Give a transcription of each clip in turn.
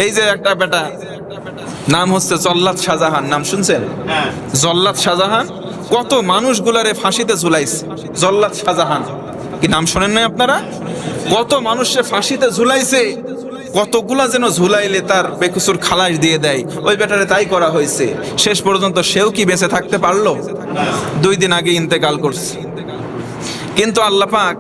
এই যে একটা বেটা নাম হচ্ছে জল্লাদ শাহজাহান, নাম শুনছেন? জল্লাদ শাহজাহান কত মানুষগুলারে ফাঁসিতে ঝুলাইছে। জল্লাদ শাহজাহান কি নাম শোনেন নাই আপনারা? কত মানুষে ফাঁসিতে ঝুলাইছে, কতগুলা যেন ঝুলাইলে তার বেকসুর খালাস দিয়ে দেয়, ওই বেটারে তাই করা হয়েছে। শেষ পর্যন্ত সেও কি বেঁচে থাকতে পারলো? 2 দিন আগে ইন্তেকাল করছে। কিন্তু আল্লাহ পাক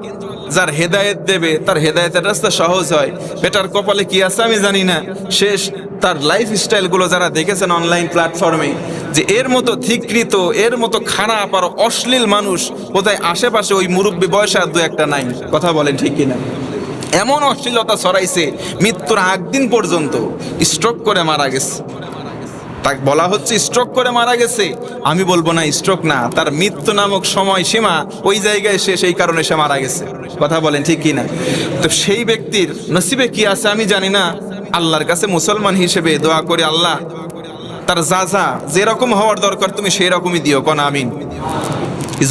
যার হেদায়েত দেবে তার হেদায়েতের রাস্তা সহজ হয়। বেটার কপালে কি আছে আমি জানি না। শেষ তার লাইফ স্টাইলগুলো যারা দেখেছেন অনলাইন প্ল্যাটফর্মে, যে এর মতো ধিকৃত, এর মতো খারাপ আর অশ্লীল মানুষ কোথায় আশেপাশে ওই মুরব্বী বয়সে আর 2-1টা নাই। কথা বলেন ঠিক কিনা? এমন অশ্লীলতা ছড়াইছে, মৃত্যুর আগ দিন পর্যন্ত স্ট্রোক করে মারা গেছে। তাকে বলা হচ্ছে স্ট্রোক করে মারা গেছে। আমি বলবো না, স্ট্রোক না, তার মৃত্যু নামক সময় সীমা ওই জায়গায় সে সেই কারণে সে মারা গেছে। কথা বলেন ঠিক কিনা? তো সেই ব্যক্তির নসিবে কি আছে আমি জানি না। আল্লাহর কাছে মুসলমান হিসেবে দোয়া করে, আল্লাহ তার যা যা যেরকম হওয়ার দরকার তুমি সেই রকমই দিও। কোন আমিন?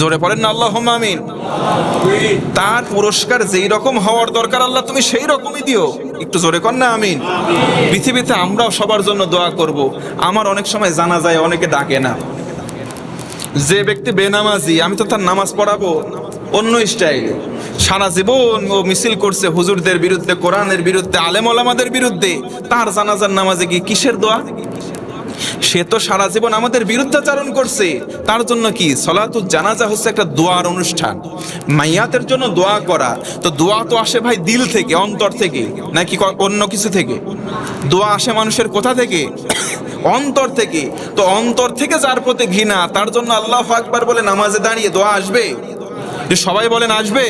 জোরে পড়েন না আল্লাহুম্মা আমিন। তার পুরস্কার যেই রকম হওয়ার দরকার আল্লাহ তুমি সেই রকমই দিও। একটু জোরে কর না আমিন। পৃথিবীতে আমরাও সবার জন্য দোয়া করব। আমার অনেক সময় জানা যায় অনেকে ডাকে না। যে ব্যক্তি বেনামাজি, আমি তো তার নামাজ পড়াবো অন্য স্টাইলে। সারা জীবন ও মিছিল করছে হুজুরদের বিরুদ্ধে, কোরআনের বিরুদ্ধে, আলেম ওলামাদের বিরুদ্ধে, তার জানাজার নামাজে কি কিসের দোয়া? সে তো সারা জীবন আমাদের বিরুদ্ধাচারণ করছে। তার জন্য কি সলাতুল জানাজা হচ্ছে একটা দোয়ার অনুষ্ঠান। মাইয়াতের জন্য দোয়া করা, তো দোয়া তো আসে ভাই দিল থেকে, অন্তর থেকে, নাকি অন্য কিছু থেকে? দোয়া আসে মানুষের কোথা থেকে? অন্তর থেকে। তো অন্তর থেকে যার প্রতি ঘৃণা, তার জন্য আল্লাহু আকবার বলে নামাজে দাঁড়িয়ে দোয়া আসবে? যে সবাই বলেন আসবে?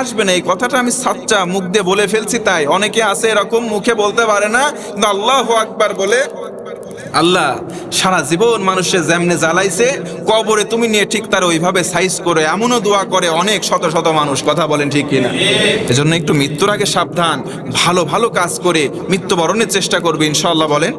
আসবে না। এই কথাটা আমি সাচ্চা মুখ দিয়ে বলে ফেলছি, তাই অনেকে আছে এরকম মুখে বলতে পারে না, কিন্তু আল্লাহু আকবার বলে আল্লাহ সারা জীবন মানুষের যেমনে জ্বালাইছে, কবরে তুমি নিয়ে ঠিক তার ওইভাবে সাইজ করে, এমনও দোয়া করে অনেক শত শত মানুষ। কথা বলেন ঠিক কিনা? এজন্য একটু মৃত্যুর আগে সাবধান, ভালো ভালো কাজ করে মৃত্যুবরণের চেষ্টা করবে ইনশাআল্লাহ। বলেন।